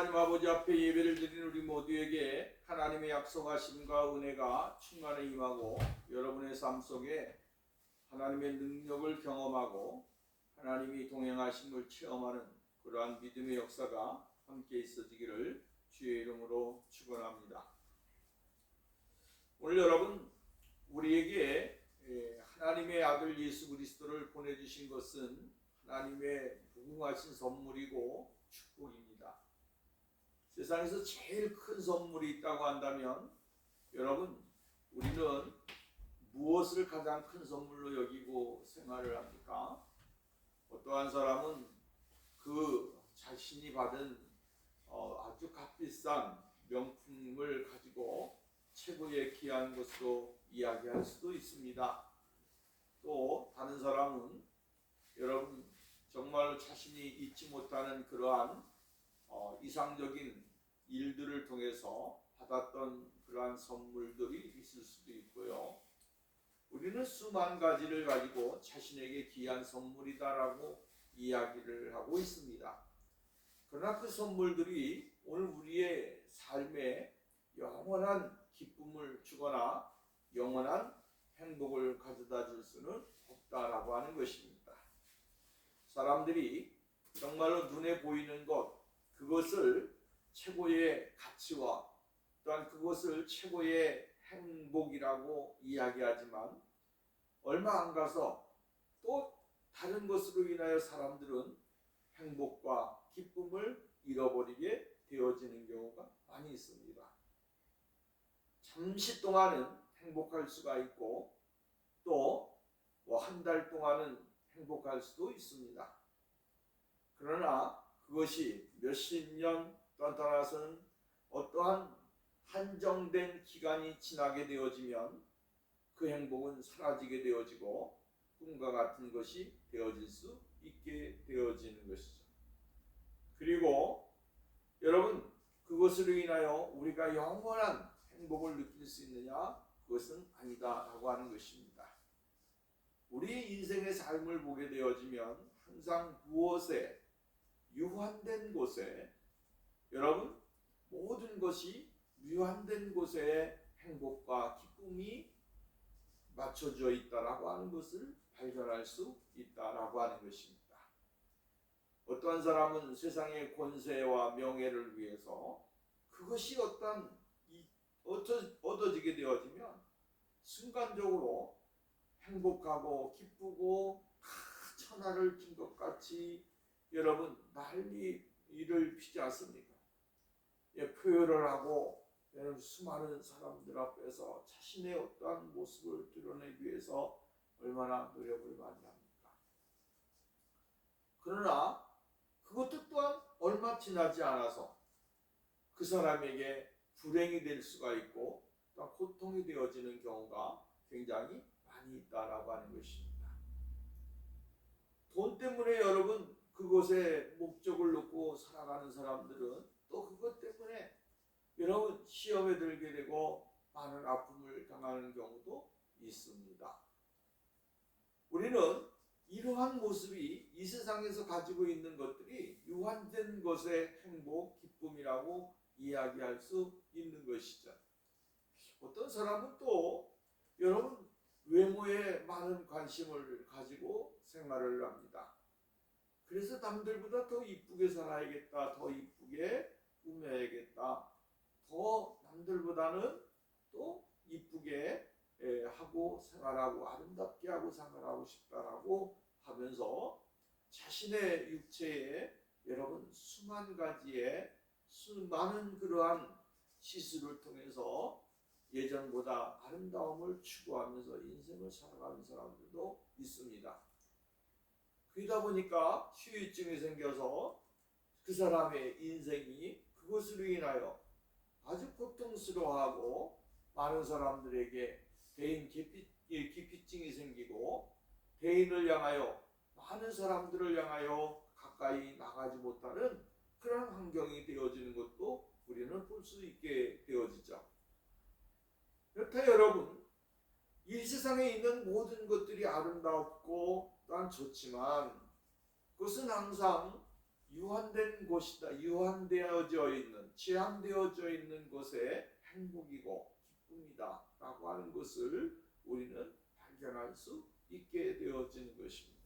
하나님 아버지 앞에 예배를 드리는 우리 모두에게 하나님의 약속하심과 은혜가 충만히 임하고 여러분의 삶 속에 하나님의 능력을 경험하고 하나님이 동행하심을 체험하는 그러한 믿음의 역사가 함께 있어지기를 주의 이름으로 축원합니다. 오늘 여러분, 우리에게 하나님의 아들 예수 그리스도를 보내주신 것은 하나님의 무궁하신 선물이고 축복입니다. 세상에서 제일 큰 선물이 있다고 한다면 여러분, 우리는 무엇을 가장 큰 선물로 여기고 생활을 합니까? 어떠한 사람은 그 자신이 받은 아주 값비싼 명품을 가지고 최고의 귀한 것으로 이야기할 수도 있습니다. 또 다른 사람은 여러분 정말로 자신이 잊지 못하는 그러한 이상적인 일들을 통해서 받았던 그러한 선물들이 있을 수도 있고요. 우리는 수만 가지를 가지고 자신에게 귀한 선물이다라고 이야기를 하고 있습니다. 그러나 그 선물들이 오늘 우리의 삶에 영원한 기쁨을 주거나 영원한 행복을 가져다 줄 수는 없다라고 하는 것입니다. 사람들이 정말로 눈에 보이는 것, 그것을 최고의 가치와 또한 그것을 최고의 행복이라고 이야기하지만 얼마 안 가서 또 다른 것으로 인하여 사람들은 행복과 기쁨을 잃어버리게 되어지는 경우가 많이 있습니다. 잠시 동안은 행복할 수가 있고 또 한 달 동안은 행복할 수도 있습니다. 그러나 그것이 몇십 년 떠나서는 어떠한 한정된 기간이 지나게 되어지면 그 행복은 사라지게 되어지고 꿈과 같은 것이 되어질 수 있게 되어지는 것이죠. 그리고 여러분, 그것으로 인하여 우리가 영원한 행복을 느낄 수 있느냐? 그것은 아니다라고 하는 것입니다. 우리 인생의 삶을 보게 되어지면 항상 무엇에 유한된 곳에 여러분 모든 것이 유한된 곳에 행복과 기쁨이 맞춰져 있다라고 하는 것을 발견할 수 있다라고 하는 것입니다. 어떠한 사람은 세상의 권세와 명예를 위해서 그것이 얻어지게 되어지면 순간적으로 행복하고 기쁘고 천하를 준 것 같이 여러분 난리를 피지 않습니까? 표현을 하고 수많은 사람들 앞에서 자신의 어떠한 모습을 드러내기 위해서 얼마나 노력을 많이 합니까? 그러나 그것도 또한 얼마 지나지 않아서 그 사람에게 불행이 될 수가 있고 또 고통이 되어지는 경우가 굉장히 많이 있다라고 하는 것입니다. 돈 때문에 여러분 그것에 목적을 놓고 살아가는 사람들은 또 그것 때문에 여러분 시험에 들게 되고 많은 아픔을 당하는 경우도 있습니다. 우리는 이러한 모습이 이 세상에서 가지고 있는 것들이 유한된 것의 행복, 기쁨이라고 이야기할 수 있는 것이죠. 어떤 사람은 또 여러분 외모에 많은 관심을 가지고 생활을 합니다. 그래서 남들보다 더 이쁘게 살아야겠다, 더 이쁘게 꾸며야겠다, 더 남들보다는 또 이쁘게 하고 생활하고 아름답게 하고 생활하고 싶다라고 하면서 자신의 육체에 여러분 수만 가지의 수많은 그러한 시술을 통해서 예전보다 아름다움을 추구하면서 인생을 살아가는 사람들도 있습니다. 그러다 보니까 후유증이 생겨서 그 사람의 인생이 그것으로 인하여 아주 고통스러워하고 많은 사람들에게 대인 기피증이 생기고 대인을 향하여 많은 사람들을 향하여 가까이 나가지 못하는 그런 환경이 되어지는 것도 우리는 볼 수 있게 되어지죠. 여태 여러분, 이 세상에 있는 모든 것들이 아름답고 또한 좋지만 그것은 항상 유한된 곳이다. 유한되어져 있는, 제한되어져 있는 것에 행복이고 기쁨이다 라고 하는 것을 우리는 발견할 수 있게 되어지는 것입니다.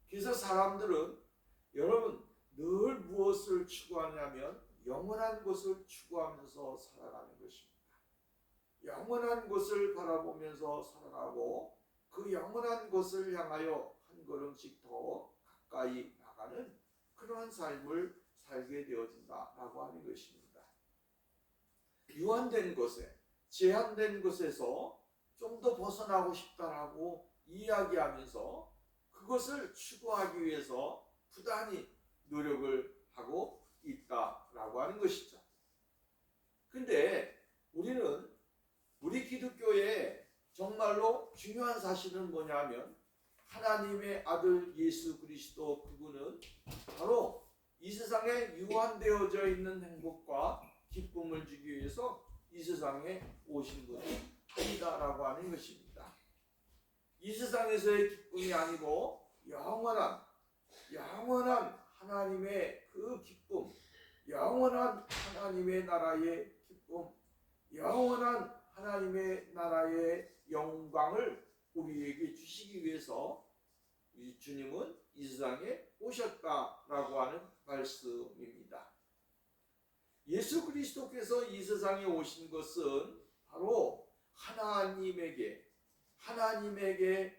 그래서 사람들은 여러분 늘 무엇을 추구하냐면 영원한 것을 추구하면서 살아가는 것입니다. 영원한 것을 바라보면서 살아가고 그 영원한 것을 향하여 한 걸음씩 더 가까이 나가는 그러한 삶을 살게 되어진다라고 하는 것입니다. 유한된 것에, 제한된 것에서 좀 더 벗어나고 싶다라고 이야기하면서 그것을 추구하기 위해서 부단히 노력을 하고 있다라고 하는 것이죠. 근데 우리 기독교의 정말로 중요한 사실은 뭐냐면 하나님의 아들 예수 그리스도 그분은 바로 이 세상에 유한되어져 있는 행복과 기쁨을 주기 위해서 이 세상에 오신 분이 아니다라고 하는 것입니다. 이 세상에서의 기쁨이 아니고 영원한 하나님의 그 기쁨, 영원한 하나님의 나라의 기쁨, 영원한 하나님의 나라의 영광을 우리에게 주시기 위해서 주님은 이 세상에 오셨다라고 하는 말씀입니다. 예수 그리스도께서 이 세상에 오신 것은 바로 하나님에게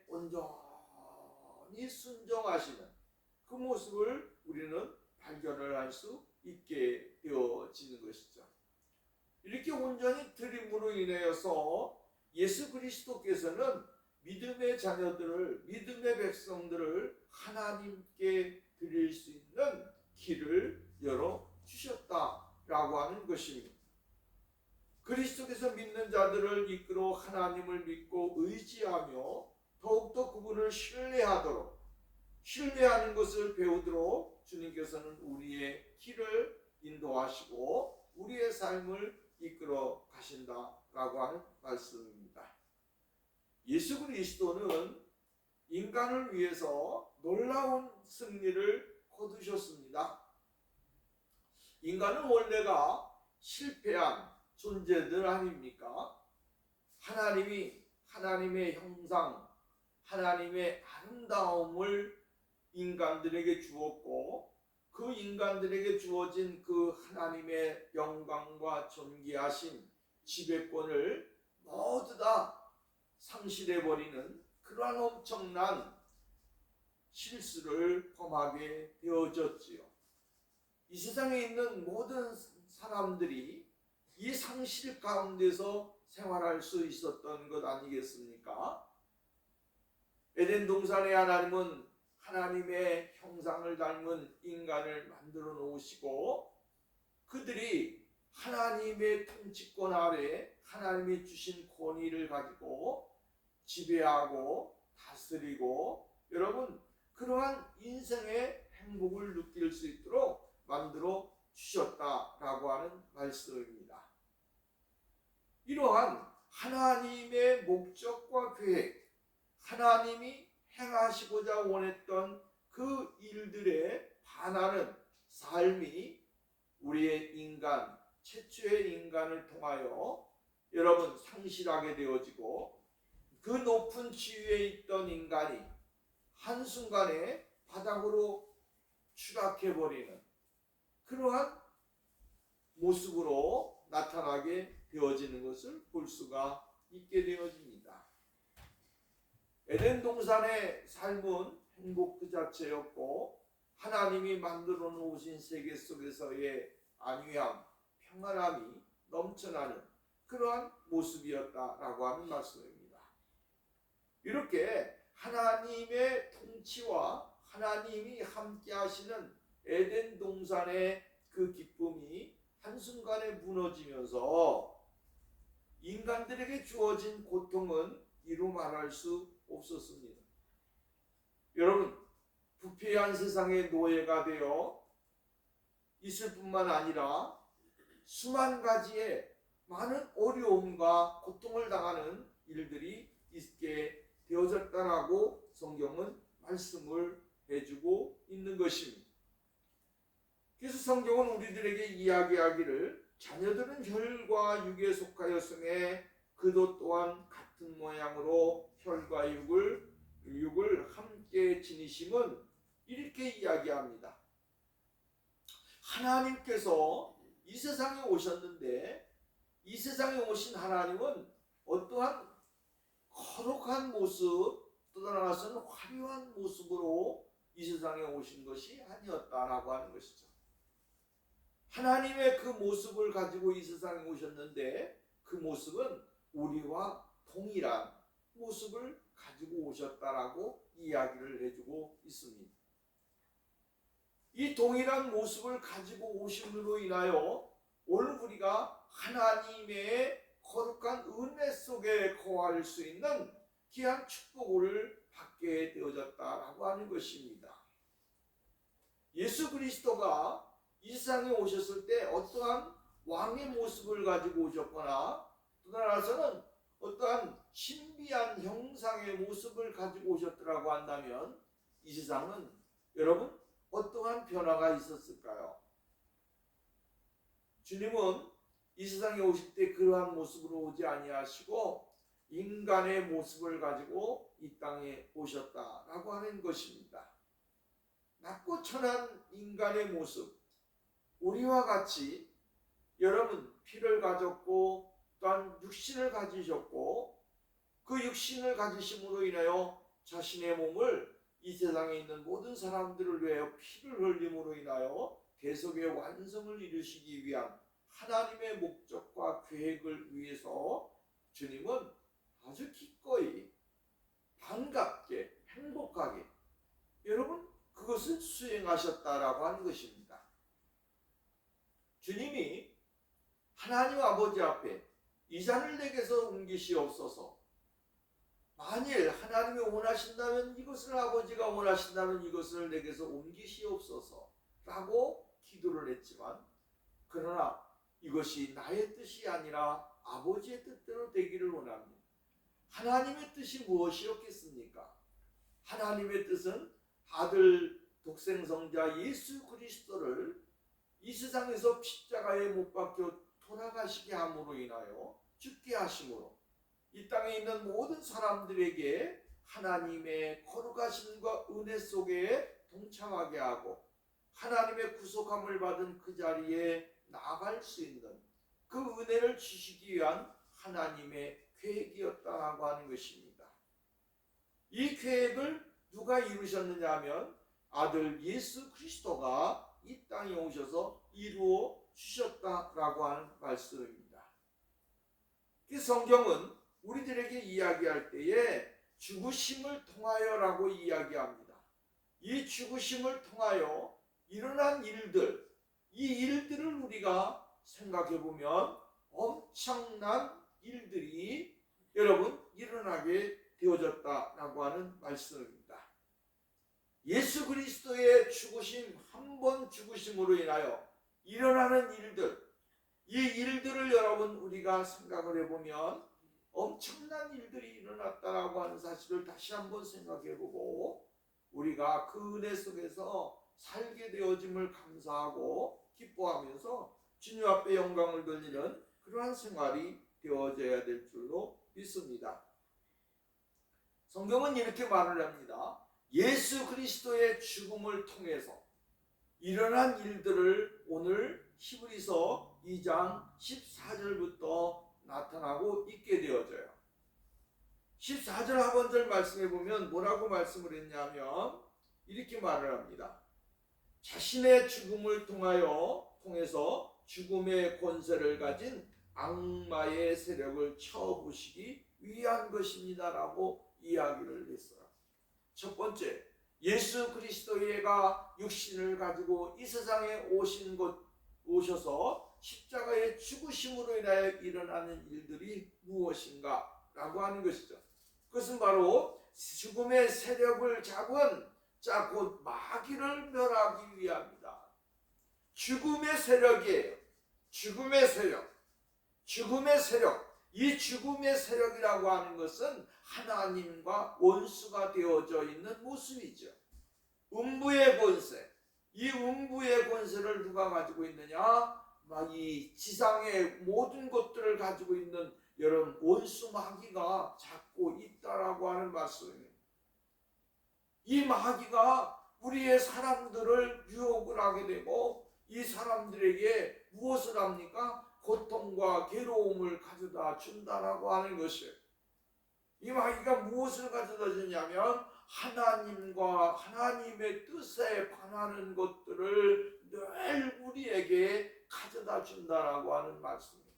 온전히 순종하시는 그 모습을 우리는 발견을 할 수 있게 되어지는 것이죠. 이렇게 온전히 드림으로 인하여서 예수 그리스도께서는 믿음의 자녀들을, 믿음의 백성들을 하나님께 드릴 수 있는 길을 열어주셨다라고 하는 것입니다. 그리스도께서 믿는 자들을 이끌어 하나님을 믿고 의지하며 더욱더 그분을 신뢰하는 것을 배우도록 주님께서는 우리의 길을 인도하시고 우리의 삶을 이끌어 가신다라고 하는 말씀입니다. 예수 그리스도는 인간을 위해서 놀라운 승리를 거두셨습니다. 인간은 원래가 실패한 존재들 아닙니까? 하나님의 형상, 하나님의 아름다움을 인간들에게 주었고 그 인간들에게 주어진 그 하나님의 영광과 존귀하신 지배권을 모두 다 상실해버리는 그러한 엄청난 실수를 범하게 되어졌지요. 이 세상에 있는 모든 사람들이 이 상실 가운데서 생활할 수 있었던 것 아니겠습니까? 에덴 동산의 하나님은 하나님의 형상을 닮은 인간을 만들어 놓으시고 그들이 하나님의 통치권 아래 하나님이 주신 권위를 가지고 지배하고 다스리고 여러분 그러한 인생의 행복을 느낄 수 있도록 만들어 주셨다라고 하는 말씀입니다. 이러한 하나님의 목적과 계획, 하나님이 행하시고자 원했던 그 일들에 반하는 삶이 우리의 최초의 인간을 통하여 여러분 상실하게 되어지고 그 높은 지위에 있던 인간이 한순간에 바닥으로 추락해버리는 그러한 모습으로 나타나게 되어지는 것을 볼 수가 있게 되어집니다. 에덴 동산의 삶은 행복 그 자체였고 하나님이 만들어 놓으신 세계 속에서의 안위함, 평안함이 넘쳐나는 그러한 모습이었다라고 하는 말씀입니다. 이렇게 하나님의 통치와 하나님이 함께 하시는 에덴 동산의 그 기쁨이 한순간에 무너지면서 인간들에게 주어진 고통은 이루 말할 수 없었습니다. 여러분, 부패한 세상의 노예가 되어 있을 뿐만 아니라 수만 가지의 많은 어려움과 고통을 당하는 일들이 있게 되어졌다라고 성경은 말씀을 해주고 있는 것입니다. 그래서 성경은 우리들에게 이야기하기를 자녀들은 혈과 육에 속하였음에 그도 또한 같은 모양으로 혈과 육을 함께 지니심은 이렇게 이야기합니다. 하나님께서 이 세상에 오셨는데 이 세상에 오신 하나님은 어떠한 거룩한 모습, 또 하나는 화려한 모습으로 이 세상에 오신 것이 아니었다라고 하는 것이죠. 하나님의 그 모습을 가지고 이 세상에 오셨는데 그 모습은 우리와 동일한 모습을 가지고 오셨다라고 이야기를 해주고 있습니다. 이 동일한 모습을 가지고 오심으로 인하여 오늘 우리가 하나님의 거룩한 은혜 속에 거할 수 있는 귀한 축복을 받게 되어졌다라고 하는 것입니다. 예수 그리스도가 이 세상에 오셨을 때 어떠한 왕의 모습을 가지고 오셨거나 또 하나서는 어떠한 신비한 형상의 모습을 가지고 오셨더라고 한다면 이 세상은 여러분 어떠한 변화가 있었을까요? 주님은 이 세상에 오실 때 그러한 모습으로 오지 아니하시고 인간의 모습을 가지고 이 땅에 오셨다라고 하는 것입니다. 낮고 천한 인간의 모습, 우리와 같이 여러분 피를 가졌고 또한 육신을 가지셨고 그 육신을 가지심으로 인하여 자신의 몸을 이 세상에 있는 모든 사람들을 위하여 피를 흘림으로 인하여 대속의 완성을 이루시기 위한 하나님의 목적과 계획을 위해서 주님은 아주 기꺼이 반갑게 행복하게 여러분 그것을 수행하셨다라고 하는 것입니다. 주님이 하나님 아버지 앞에 이 잔을 내게서 옮기시옵소서. 만일 하나님이 원하신다면 이것을 아버지가 원하신다면 이것을 내게서 옮기시옵소서 라고 기도를 했지만 그러나 이것이 나의 뜻이 아니라 아버지의 뜻대로 되기를 원합니다. 하나님의 뜻이 무엇이었겠습니까? 하나님의 뜻은 아들 독생성자 예수 그리스도를 이 세상에서 십자가에 못 박혀 돌아가시게 함으로 인하여 죽게 하심으로 이 땅에 있는 모든 사람들에게 하나님의 거룩하심과 은혜 속에 동참하게 하고 하나님의 구속함을 받은 그 자리에 나아갈 수 있는 그 은혜를 주시기 위한 하나님의 계획이었다고 하는 것입니다. 이 계획을 누가 이루셨느냐 하면 아들 예수 그리스도가 이 땅에 오셔서 이루어 주셨다라고 하는 말씀입니다. 그 성경은 우리들에게 이야기할 때에 죽으심을 통하여라고 이야기합니다. 이 죽으심을 통하여 일어난 일들, 이 일들을 우리가 생각해 보면 엄청난 일들이 여러분 일어나게 되어졌다라고 하는 말씀입니다. 예수 그리스도의 죽으심, 한 번 죽으심으로 인하여 일어나는 일들, 이 일들을 여러분 우리가 생각을 해보면 엄청난 일들이 일어났다라고 하는 사실을 다시 한번 생각해보고 우리가 그 은혜 속에서 살게 되어짐을 감사하고 기뻐하면서 주님 앞에 영광을 돌리는 그러한 생활이 되어져야 될 줄로 믿습니다. 성경은 이렇게 말을 합니다. 예수 그리스도의 죽음을 통해서 일어난 일들을 오늘 히브리서 2장 14절부터 나타나고 있게 되어져요. 14절 하반절 말씀해 보면 뭐라고 말씀을 했냐면 이렇게 말을 합니다. 자신의 죽음을 통해서 죽음의 권세를 가진 악마의 세력을 쳐부시기 위한 것입니다 라고 이야기를 했어요. 첫 번째, 예수 그리스도가 육신을 가지고 이 세상에 오셔서 십자가의 죽으심으로 인하여 일어나는 일들이 무엇인가 라고 하는 것이죠. 그것은 바로 죽음의 세력을 잡은 곧 마귀를 멸하기 위함이다. 죽음의 세력이에요. 죽음의 세력. 이 죽음의 세력이라고 하는 것은 하나님과 원수가 되어져 있는 모습이죠. 음부의 권세. 이 음부의 권세를 누가 가지고 있느냐? 막 이 지상의 모든 것들을 가지고 있는 여러분 원수 마귀가 잡고 있다라고 하는 말씀입니다. 이 마귀가 우리의 사람들을 유혹을 하게 되고 이 사람들에게 무엇을 합니까? 고통과 괴로움을 가져다 준다라고 하는 것이에요. 이 마귀가 무엇을 가져다 주냐면 하나님과 하나님의 뜻에 반하는 것들을 늘 우리에게 가져다 준다라고 하는 말씀입니다.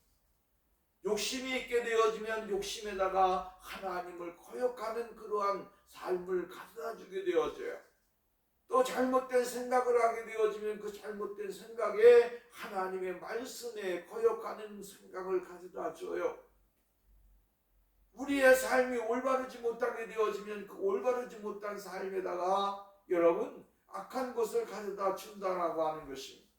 욕심이 있게 되어지면 욕심에다가 하나님을 거역하는 그러한 삶을 가져다 주게 되어져요. 또 잘못된 생각을 하게 되어지면 그 잘못된 생각에 하나님의 말씀에 거역하는 생각을 가져다 줘요. 우리의 삶이 올바르지 못하게 되어지면 그 올바르지 못한 삶에다가 여러분 악한 것을 가져다 준다라고 하는 것입니다.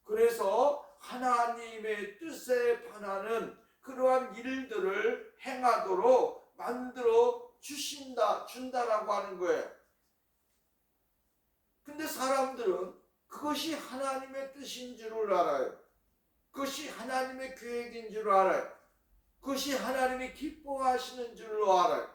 그래서 하나님의 뜻에 반하는 그러한 일들을 행하도록 만들어 준다라고 하는 거예요. 근데 사람들은 그것이 하나님의 뜻인 줄을 알아요. 그것이 하나님의 계획인 줄 알아요. 그것이 하나님이 기뻐하시는 줄로 알아요.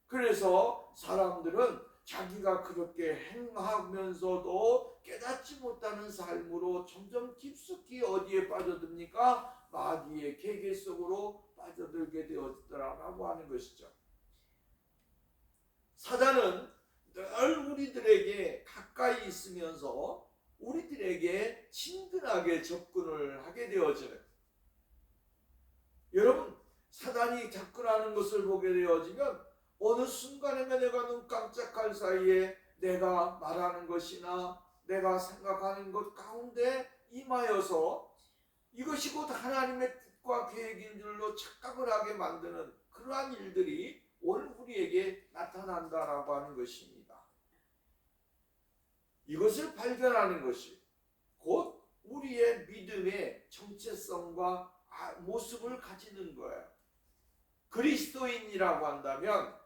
그래서 사람들은 자기가 그렇게 행하면서도 깨닫지 못하는 삶으로 점점 깊숙이 어디에 빠져듭니까? 마귀의 계계 속으로 빠져들게 되었더라라고 하는 것이죠. 사단은 늘 우리들에게 가까이 있으면서 우리들에게 친근하게 접근을 하게 되어져요. 여러분, 사단이 접근하는 것을 보게 되어지면 어느 순간에 내가 눈 깜짝할 사이에 내가 말하는 것이나 내가 생각하는 것 가운데 임하여서 이것이 곧 하나님의 뜻과 계획인 줄로 착각을 하게 만드는 그러한 일들이 오늘 우리에게 나타난다라고 하는 것입니다. 이것을 발견하는 것이 곧 우리의 믿음의 정체성과 모습을 가지는 거예요. 그리스도인이라고 한다면,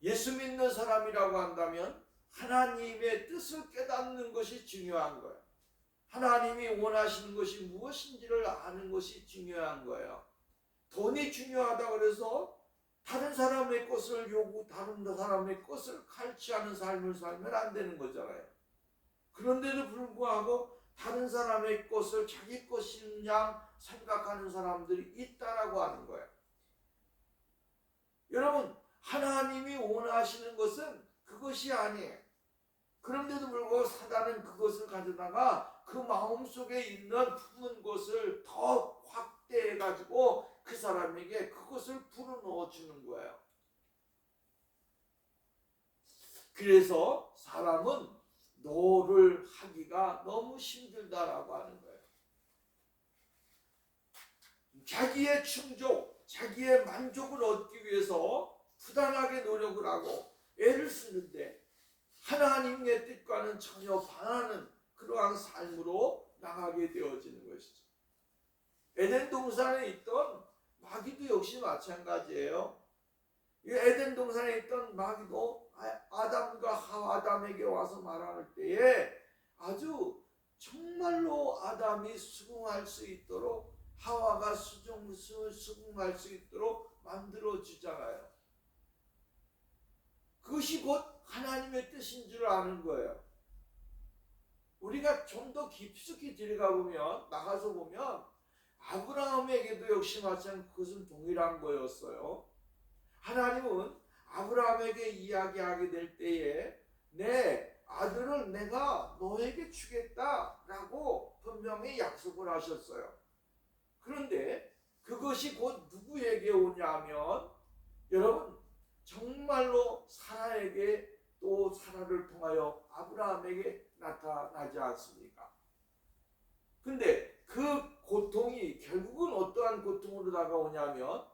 예수 믿는 사람이라고 한다면 하나님의 뜻을 깨닫는 것이 중요한 거예요. 하나님이 원하시는 것이 무엇인지를 아는 것이 중요한 거예요. 돈이 중요하다고 해서 다른 사람의 것을 다른 사람의 것을 갈취하는 삶을 살면 안 되는 거잖아요. 그런데도 불구하고 다른 사람의 것을 자기 것인 양 생각하는 사람들이 있다라고 하는 거예요. 여러분, 하나님이 원하시는 것은 그것이 아니에요. 그런데도 불구하고 사단은 그것을 가져다가 그 마음속에 있는 품은 것을 더 확대해 가지고 그 사람에게 그것을 불어넣어 주는 거예요. 그래서 사람은 노를 하기가 너무 힘들다라고 하는 거예요. 자기의 충족, 자기의 만족을 얻기 위해서 부단하게 노력을 하고 애를 쓰는데 하나님의 뜻과는 전혀 반하는 그러한 삶으로 나가게 되어지는 것이죠. 에덴 동산에 있던 마귀도 역시 마찬가지예요. 이 에덴 동산에 있던 마귀도 아담과 하와 아담에게 와서 말할 때에 아주 정말로 아담이 수긍할 수 있도록 하와가 수긍할 수 있도록 만들어 주잖아요. 그것이 곧 하나님의 뜻인 줄 아는 거예요. 우리가 좀 더 깊숙이 들어가 보면, 나가서 보면 아브라함에게도 역시 마찬가지로 그것은 동일한 거였어요. 하나님은 아브라함에게 이야기하게 될 때에 내 아들을 내가 너에게 주겠다라고 분명히 약속을 하셨어요. 그런데 그것이 곧 누구에게 오냐면 여러분 정말로 사라에게 또 사라를 통하여 아브라함에게 나타나지 않습니까? 근데 그 고통이 결국은 어떠한 고통으로 다가오냐면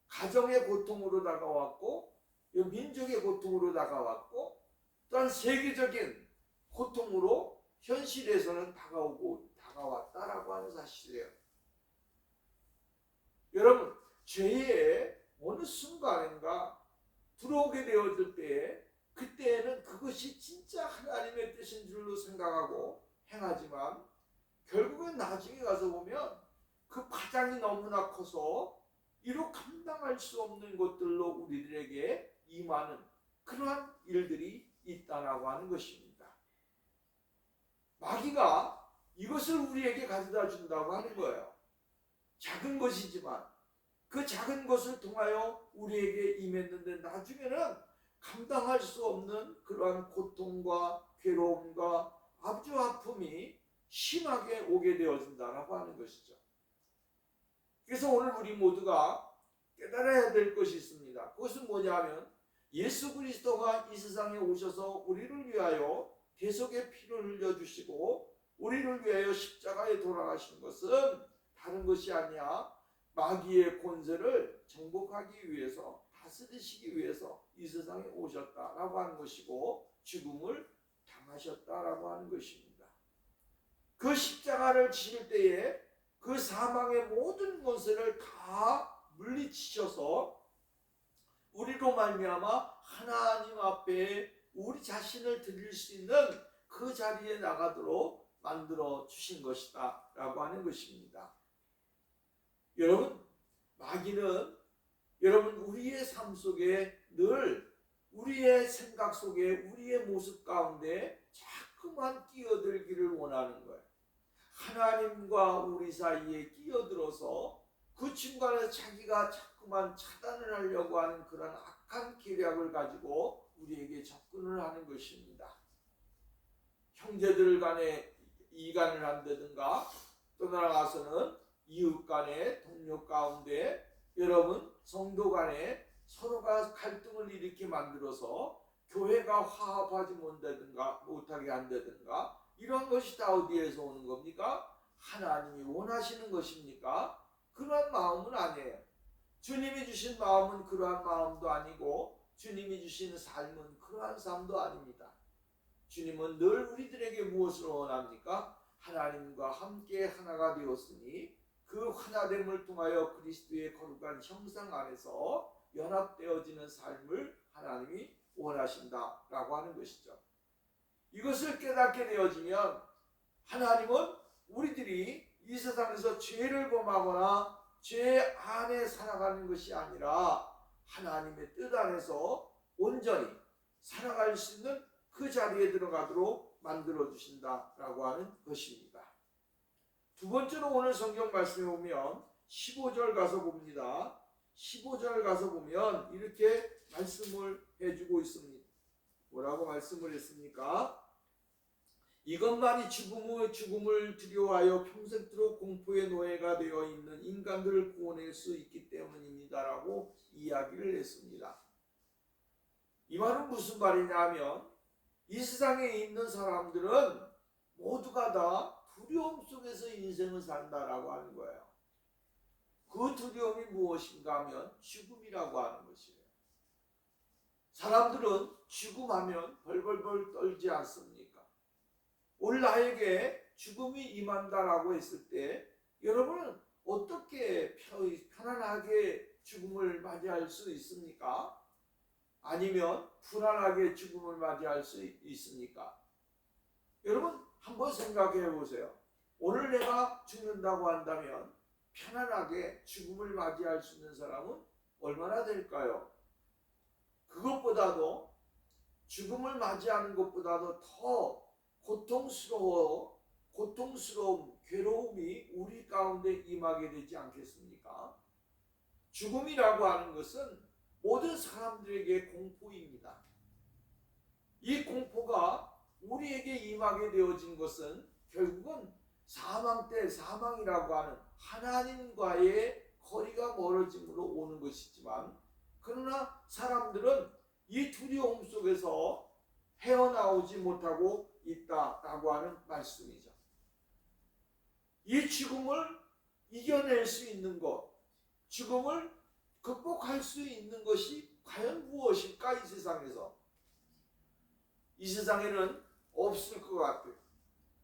가정의 고통으로 다가왔고 민족의 고통으로 다가왔고 또한 세계적인 고통으로 현실에서는 다가왔다라고 하는 사실이에요. 여러분 죄의 어느 순간인가 들어오게 되어질 때에 그때는 그것이 진짜 하나님의 뜻인 줄로 생각하고 행하지만 결국은 나중에 가서 보면 그 파장이 너무나 커서 이로 감당할 수 없는 것들로 우리들에게 임하는 그러한 일들이 있다라고 하는 것입니다. 마귀가 이것을 우리에게 가져다 준다고 하는 거예요. 작은 것이지만 그 작은 것을 통하여 우리에게 임했는데 나중에는 감당할 수 없는 그러한 고통과 괴로움과 아주 아픔이 심하게 오게 되어진다라고 하는 것이죠. 그래서 오늘 우리 모두가 깨달아야 될 것이 있습니다. 그것은 뭐냐면 예수 그리스도가 이 세상에 오셔서 우리를 위하여 대속의 피를 흘려주시고 우리를 위하여 십자가에 돌아가신 것은 다른 것이 아니야 마귀의 권세를 정복하기 위해서 다스리시기 위해서 이 세상에 오셨다라고 하는 것이고 죽음을 당하셨다라고 하는 것입니다. 그 십자가를 지실 때에 그 사망의 모든 권세를 다 물리치셔서 우리로 말미암아 하나님 앞에 우리 자신을 드릴 수 있는 그 자리에 나가도록 만들어 주신 것이다 라고 하는 것입니다. 여러분, 마귀는 여러분 우리의 삶 속에 늘 우리의 생각 속에 우리의 모습 가운데 자꾸만 끼어들기를 원하는 거예요. 하나님과 우리 사이에 끼어들어서 그 중간에서 자기가 자꾸만 차단을 하려고 하는 그런 악한 계략을 가지고 우리에게 접근을 하는 것입니다. 형제들 간에 이간을 한다든가 또 나아가서는 이웃 간에 동료 가운데 여러분 성도 간에 서로가 갈등을 일으키게 만들어서 교회가 화합하지 못하게 한다든가 이런 것이 다 어디에서 오는 겁니까? 하나님이 원하시는 것입니까? 그러한 마음은 아니에요. 주님이 주신 마음은 그러한 마음도 아니고 주님이 주시는 삶은 그러한 삶도 아닙니다. 주님은 늘 우리들에게 무엇을 원합니까? 하나님과 함께 하나가 되었으니 그 하나됨을 통하여 그리스도의 거룩한 형상 안에서 연합되어지는 삶을 하나님이 원하신다라고 하는 것이죠. 이것을 깨닫게 되어지면 하나님은 우리들이 이 세상에서 죄를 범하거나 죄 안에 살아가는 것이 아니라 하나님의 뜻 안에서 온전히 살아갈 수 있는 그 자리에 들어가도록 만들어 주신다라고 하는 것입니다. 두 번째로 오늘 성경 말씀에 보면 15절 가서 봅니다. 15절 가서 보면 이렇게 말씀을 해주고 있습니다. 뭐라고 말씀을 했습니까? 이것만이 죽음을 두려워하여 평생토록 공포의 노예가 되어 있는 인간들을 구원할 수 있기 때문입니다라고 이야기를 했습니다. 이 말은 무슨 말이냐면 이 세상에 있는 사람들은 모두가 다 두려움 속에서 인생을 산다라고 하는 거예요. 그 두려움이 무엇인가 하면 죽음이라고 하는 것이에요. 사람들은 죽음하면 벌벌벌 떨지 않습니까? 오늘 나에게 죽음이 임한다라고 했을 때 여러분은 어떻게 편안하게 죽음을 맞이할 수 있습니까? 아니면 불안하게 죽음을 맞이할 수 있습니까? 여러분 한번 생각해 보세요. 오늘 내가 죽는다고 한다면 편안하게 죽음을 맞이할 수 있는 사람은 얼마나 될까요? 그것보다도 죽음을 맞이하는 것보다도 더 고통스러움, 괴로움이 우리 가운데 임하게 되지 않겠습니까? 죽음이라고 하는 것은 모든 사람들에게 공포입니다. 이 공포가 우리에게 임하게 되어진 것은 결국은 사망 때 사망이라고 하는 하나님과의 거리가 멀어짐으로 오는 것이지만 그러나 사람들은 이 두려움 속에서 헤어나오지 못하고 있다라고 하는 말씀이죠. 이 죽음을 이겨낼 수 있는 것, 죽음을 극복할 수 있는 것이 과연 무엇일까? 이 세상에서. 이 세상에는 없을 것 같아요.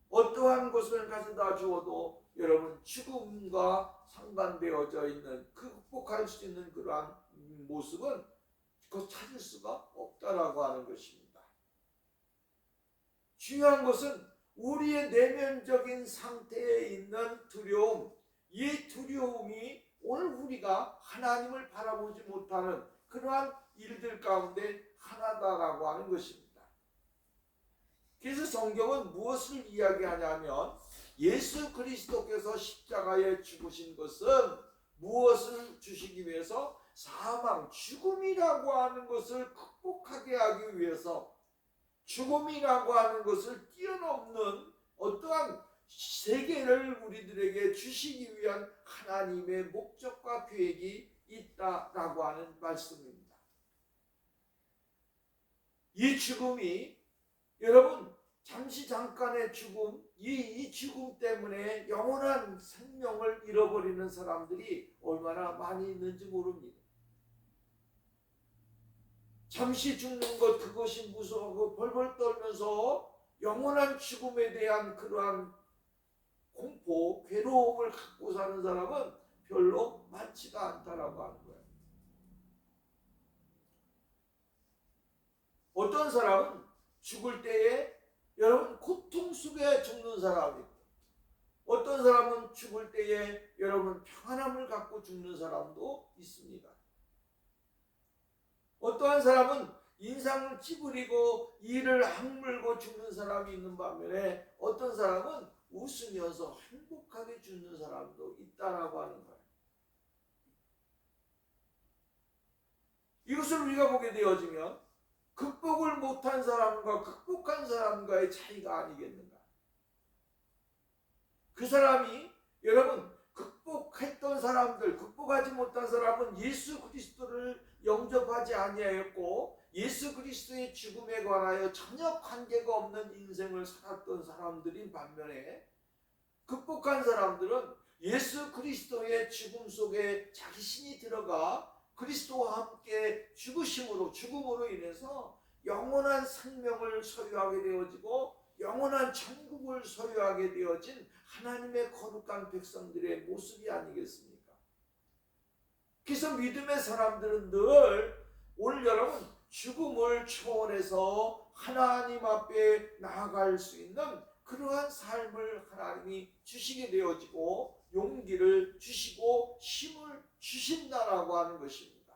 어떠한 것을 가져다 주어도 여러분 죽음과 상관되어져 있는 극복할 수 있는 그러한 모습은 그 찾을 수가 없다라고 하는 것입니다. 중요한 것은 우리의 내면적인 상태에 있는 두려움, 이 두려움이 오늘 우리가 하나님을 바라보지 못하는 그러한 일들 가운데 하나다라고 하는 것입니다. 그래서 성경은 무엇을 이야기하냐면 예수 그리스도께서 십자가에 죽으신 것은 무엇을 주시기 위해서? 사망, 죽음이라고 하는 것을 극복하게 하기 위해서, 죽음이라고 하는 것을 뛰어넘는 어떠한 세계를 우리들에게 주시기 위한 하나님의 목적과 계획이 있다라고 하는 말씀입니다. 이 죽음이 여러분 잠시 잠깐의 죽음, 이 죽음 때문에 영원한 생명을 잃어버리는 사람들이 얼마나 많이 있는지 모릅니다. 잠시 죽는 것, 그것이 무서워하고 벌벌 떨면서 영원한 죽음에 대한 그러한 공포, 괴로움을 갖고 사는 사람은 별로 많지가 않다라고 하는 거예요. 어떤 사람은 죽을 때에 여러분 고통 속에 죽는 사람이 있고, 어떤 사람은 죽을 때에 여러분 평안함을 갖고 죽는 사람도 있습니다. 어떠한 사람은 인상을 찌푸리고 이를 악물고 죽는 사람이 있는 반면에 어떤 사람은 웃으면서 행복하게 죽는 사람도 있다라고 하는 거예요. 이것을 우리가 보게 되어지면 극복을 못한 사람과 극복한 사람과의 차이가 아니겠는가. 그 사람이 여러분 극복했던 사람들, 극복하지 못한 사람은 예수 그리스도를 영접하지 아니하였고 예수 그리스도의 죽음에 관하여 전혀 관계가 없는 인생을 살았던 사람들인 반면에 극복한 사람들은 예수 그리스도의 죽음 속에 자신이 들어가 그리스도와 함께 죽음으로 인해서 영원한 생명을 소유하게 되어지고 영원한 천국을 소유하게 되어진 하나님의 거룩한 백성들의 모습이 아니겠습니까? 그래서 믿음의 사람들은 늘 오늘 여러분 죽음을 초월해서 하나님 앞에 나아갈 수 있는 그러한 삶을 하나님이 주시게 되어지고 용기를 주시고 힘을 주신다라고 하는 것입니다.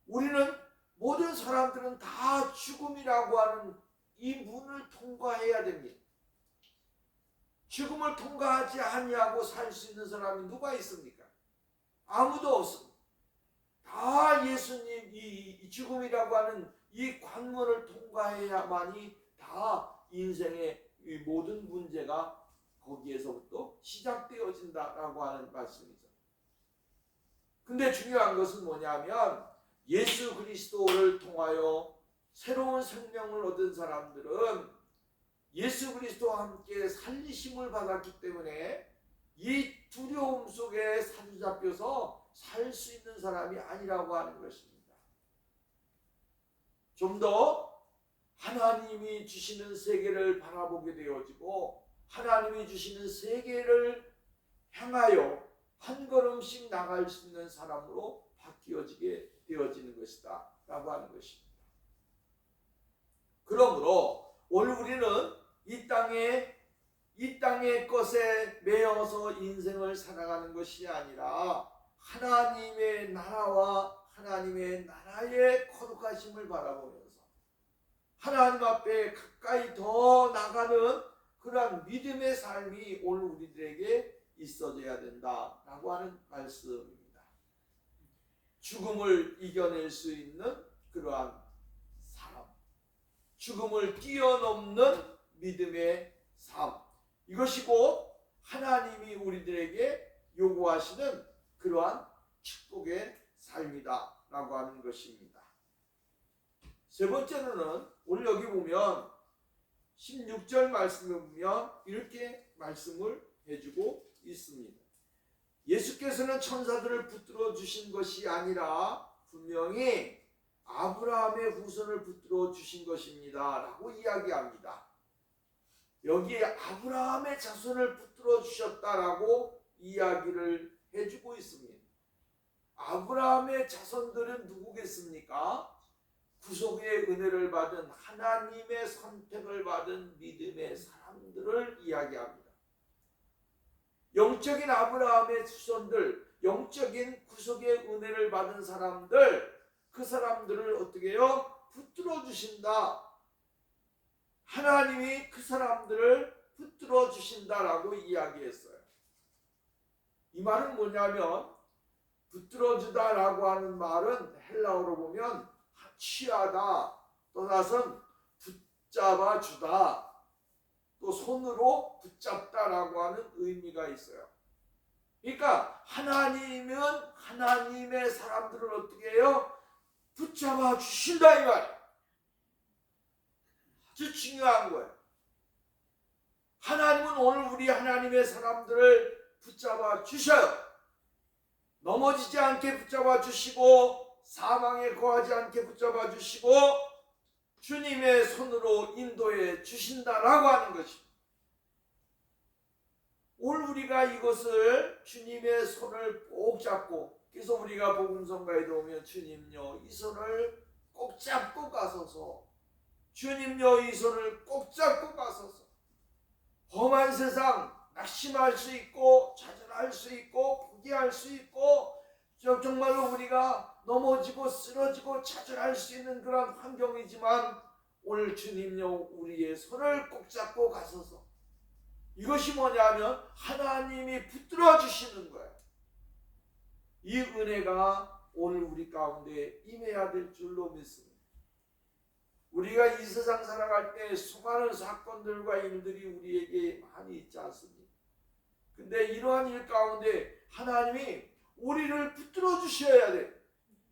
우리는 모든 사람들은 다 죽음이라고 하는 이 문을 통과해야 됩니다. 죽음을 통과하지 아니하고 살 수 있는 사람이 누가 있습니까? 아무도 없습니다. 다 예수님 이 죽음이라고 하는 이 관문을 통과해야만이 다 인생의 이 모든 문제가 거기에서부터 시작되어진다라고 하는 말씀이죠. 근데 중요한 것은 뭐냐면 예수 그리스도를 통하여 새로운 생명을 얻은 사람들은 예수 그리스도와 함께 살리심을 받았기 때문에 이 두려움 속에 사로잡혀서 살 수 있는 사람이 아니라고 하는 것입니다. 좀 더 하나님이 주시는 세계를 바라보게 되어지고 하나님이 주시는 세계를 향하여 한 걸음씩 나갈 수 있는 사람으로 바뀌어지게 되어지는 것이다 라고 하는 것입니다. 그러므로 오늘 우리는 이 땅의 것에 매여서 인생을 살아가는 것이 아니라 하나님의 나라와 하나님의 나라의 거룩하심을 바라보면서 하나님 앞에 가까이 더 나가는 그러한 믿음의 삶이 오늘 우리들에게 있어져야 된다라고 하는 말씀입니다. 죽음을 이겨낼 수 있는 그러한 삶, 죽음을 뛰어넘는 믿음의 삶, 이것이 곧 하나님이 우리들에게 요구하시는 그러한 축복의 삶이다 라고 하는 것입니다. 세 번째로는 오늘 여기 보면 16절 말씀을 보면 이렇게 말씀을 해주고 있습니다. 예수께서는 천사들을 붙들어 주신 것이 아니라 분명히 아브라함의 후손을 붙들어 주신 것입니다 라고 이야기합니다. 여기에 아브라함의 자손을 붙들어 주셨다라고 이야기를 해주고 있습니다. 아브라함의 자손들은 누구겠습니까? 구속의 은혜를 받은 하나님의 선택을 받은 믿음의 사람들을 이야기합니다. 영적인 아브라함의 후손들, 영적인 구속의 은혜를 받은 사람들, 그 사람들을 어떻게 해요? 붙들어 주신다. 하나님이 그 사람들을 붙들어 주신다라고 이야기했어요. 이 말은 뭐냐면, 붙들어 주다라고 하는 말은 헬라어로 보면 취하다, 또나선 붙잡아 주다, 또 손으로 붙잡다라고 하는 의미가 있어요. 그러니까 하나님은 하나님의 사람들을 어떻게 해요? 붙잡아 주신다, 이 말이에요. 아주 중요한 거예요. 하나님은 오늘 우리 하나님의 사람들을 붙잡아 주셔요. 넘어지지 않게 붙잡아 주시고, 사망에 거하지 않게 붙잡아 주시고, 주님의 손으로 인도해 주신다라고 하는 것입니다. 오늘 우리가 이것을 주님의 손을 꼭 잡고, 그래서 우리가 복음성가에도 오면 주님요 이 손을 꼭 잡고 가소서, 주님요 이 손을 꼭 잡고 가소서. 험한 세상 낙심할 수 있고 좌절할 수 있고 포기할 수 있고 정말로 우리가 넘어지고 쓰러지고 좌절할 수 있는 그런 환경이지만, 오늘 주님요 우리의 손을 꼭 잡고 가소서. 이것이 뭐냐면 하나님이 붙들어 주시는 거예요. 이 은혜가 오늘 우리 가운데 임해야 될 줄로 믿습니다. 우리가 이 세상 살아갈 때 수많은 사건들과 일들이 우리에게 많이 있지 않습니까? 근데 이러한 일 가운데 하나님이 우리를 붙들어 주셔야 돼.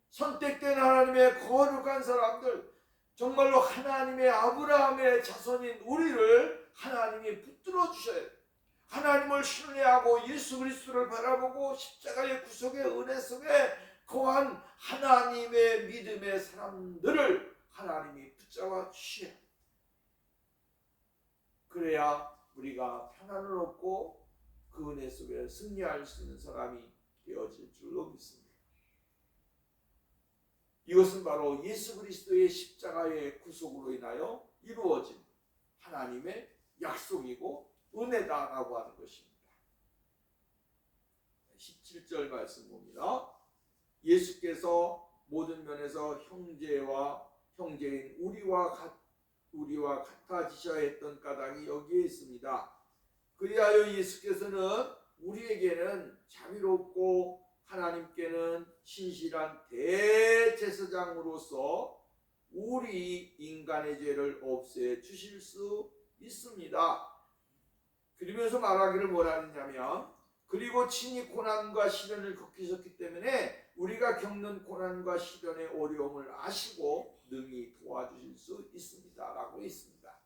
선택된 하나님의 거룩한 사람들, 정말로 하나님의 아브라함의 자손인 우리를 하나님이 붙들어 주셔야 돼. 하나님을 신뢰하고 예수 그리스도를 바라보고 십자가의 구속의 은혜 속에 거한 하나님의 믿음의 사람들을 하나님이 붙잡아 주셔야 돼. 그래야 우리가 평안을 얻고 그 은혜 속에 승리할 수 있는 사람이 되어질 줄로 믿습니다. 이것은 바로 예수 그리스도의 십자가의 구속으로 인하여 이루어진 하나님의 약속이고 은혜다라고 하는 것입니다. 17절 말씀 봅니다. 예수께서 모든 면에서 형제인 우리와 같아지셔야 했던 까닭이 여기에 있습니다. 그리하여 예수께서는 우리에게는 자비롭고 하나님께는 신실한 대제사장으로서 우리 인간의 죄를 없애 주실 수 있습니다. 그러면서 말하기를 뭐라느냐면, 그리고 친히 고난과 시련을 겪으셨기 때문에 우리가 겪는 고난과 시련의 어려움을 아시고 능히 도와주실 수 있습니다 라고 있습니다.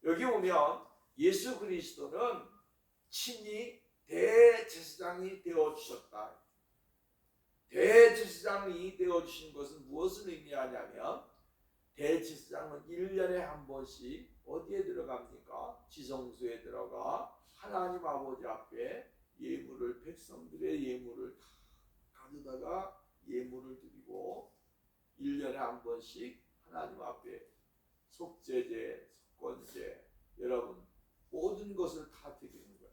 여기 보면 예수 그리스도는 친히 대제사장이 되어주셨다. 대제사장이 되어주신 것은 무엇을 의미하냐면, 대제사장은 1년에 한 번씩 어디에 들어갑니까? 지성소에 들어가 하나님 아버지 앞에 예물을, 백성들의 예물을 다 가져다가 예물을 드리고 1년에 한 번씩 하나님 앞에 속죄제, 속건제, 여러분 모든 것을 다 드리는 거예요.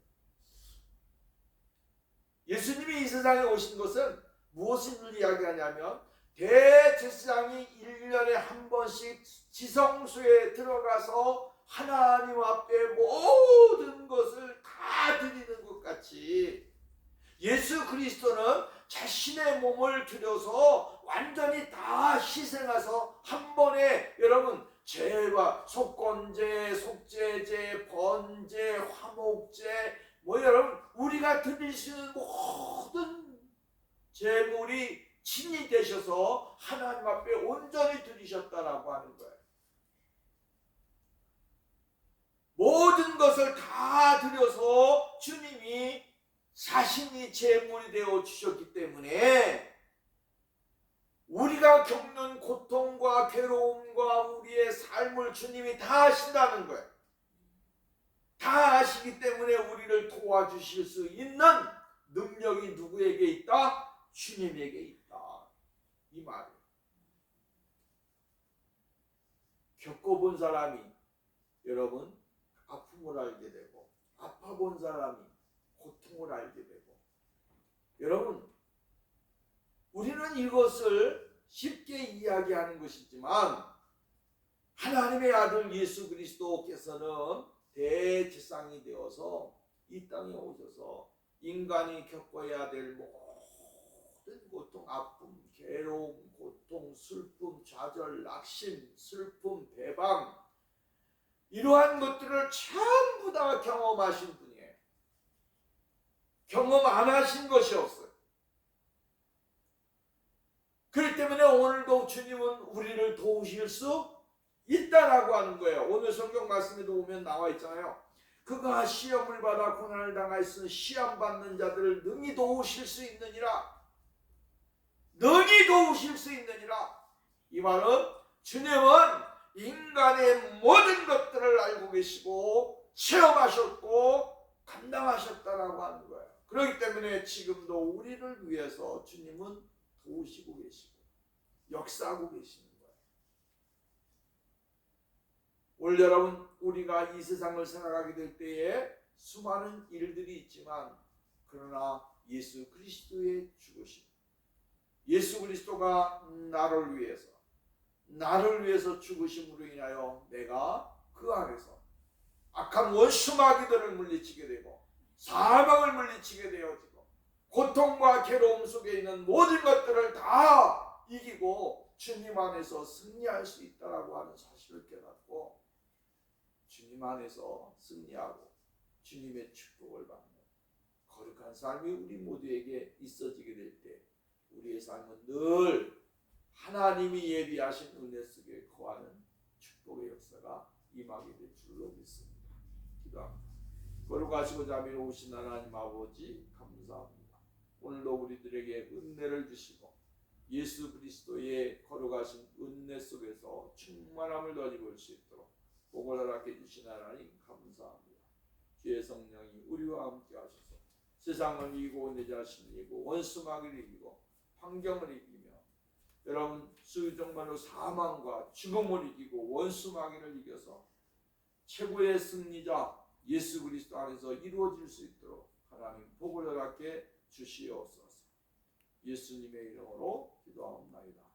예수님이 이 세상에 오신 것은 무엇을 이야기하냐면, 대제사장이 1년에 한 번씩 지성소에 들어가서 하나님 앞에 모든 것을 다 드리는 것 같이, 예수 그리스도는 자신의 몸을 들여서 완전히 다 희생해서 한 번에 여러분 죄와 속건제, 속죄제, 번제, 화목제, 여러분 우리가 드릴 수 있는 모든 제물이 친히 되셔서 하나님 앞에 온전히 드리셨다라고 하는 거예요. 모든 것을 다 드려서 주님이 자신이 제물이 되어 주셨기 때문에 우리가 겪는 고통과 괴로움과 우리의 삶을 주님이 다 아신다는 거예요. 다 아시기 때문에 우리를 도와주실 수 있는 능력이 누구에게 있다? 주님에게 있다. 이 말이에요. 겪어본 사람이 여러분 아픔을 알게 되고, 아파본 사람이 고통을 알게 되고, 여러분 우리는 이것을 쉽게 이야기하는 것이지만 하나님의 아들 예수 그리스도께서는 대제사장이 되어서 이 땅에 오셔서 인간이 겪어야 될 모든 고통, 아픔, 괴로움, 고통, 슬픔, 좌절, 낙심, 슬픔, 배방, 이러한 것들을 전부 다 경험하신 분이에요. 경험 안 하신 것이 없어요. 그렇기 때문에 오늘도 주님은 우리를 도우실 수 있다라고 하는 거예요. 오늘 성경 말씀에도 보면 나와 있잖아요. 그가 시험을 받아 고난을 당하였으니 시험 받는 자들을 능히 도우실 수 있느니라. 능히 도우실 수 있느니라. 이 말은 주님은 인간의 모든 것들을 알고 계시고 체험하셨고 감당하셨다라고 하는 거예요. 그렇기 때문에 지금도 우리를 위해서 주님은 도우시고 계시고 역사하고 계시는 거예요. 오늘 여러분, 우리가 이 세상을 살아가게 될 때에 수많은 일들이 있지만, 그러나 예수 그리스도의 죽으심, 예수 그리스도가 나를 위해서 죽으심으로 인하여 내가 그 안에서 악한 원수 마귀들을 물리치게 되고 사망을 물리치게 되어지고 고통과 괴로움 속에 있는 모든 것들을 다 이기고 주님 안에서 승리할 수 있다라고 하는 사실을 깨닫고 주님 안에서 승리하고 주님의 축복을 받는 거룩한 삶이 우리 모두에게 있어지게 될 때 우리의 삶은 늘 하나님이 예비하신 은혜 속에 거하는 축복의 역사가 임하게 될 줄로 믿습니다. 기도합니다. 거룩하시고 자비로우신 하나님 아버지, 감사합니다. 오늘도 우리들에게 은혜를 주시고 예수 그리스도의 거룩하신 은혜 속에서 충만함을 더 입을 수 있도록 복을 허락해 주신 하나님 감사합니다. 주의 성령이 우리와 함께 하셔서 세상을 이기고 내 자신을 이기고 원수 마귀를 이기고 환경을 이기며 여러분 정말로 사망과 죽음을 이기고 원수 마귀를 이겨서 최고의 승리자 예수 그리스도 안에서 이루어질 수 있도록 하나님 복을 허락해 주시옵소서. 예수님의 이름으로 기도하옵나이다.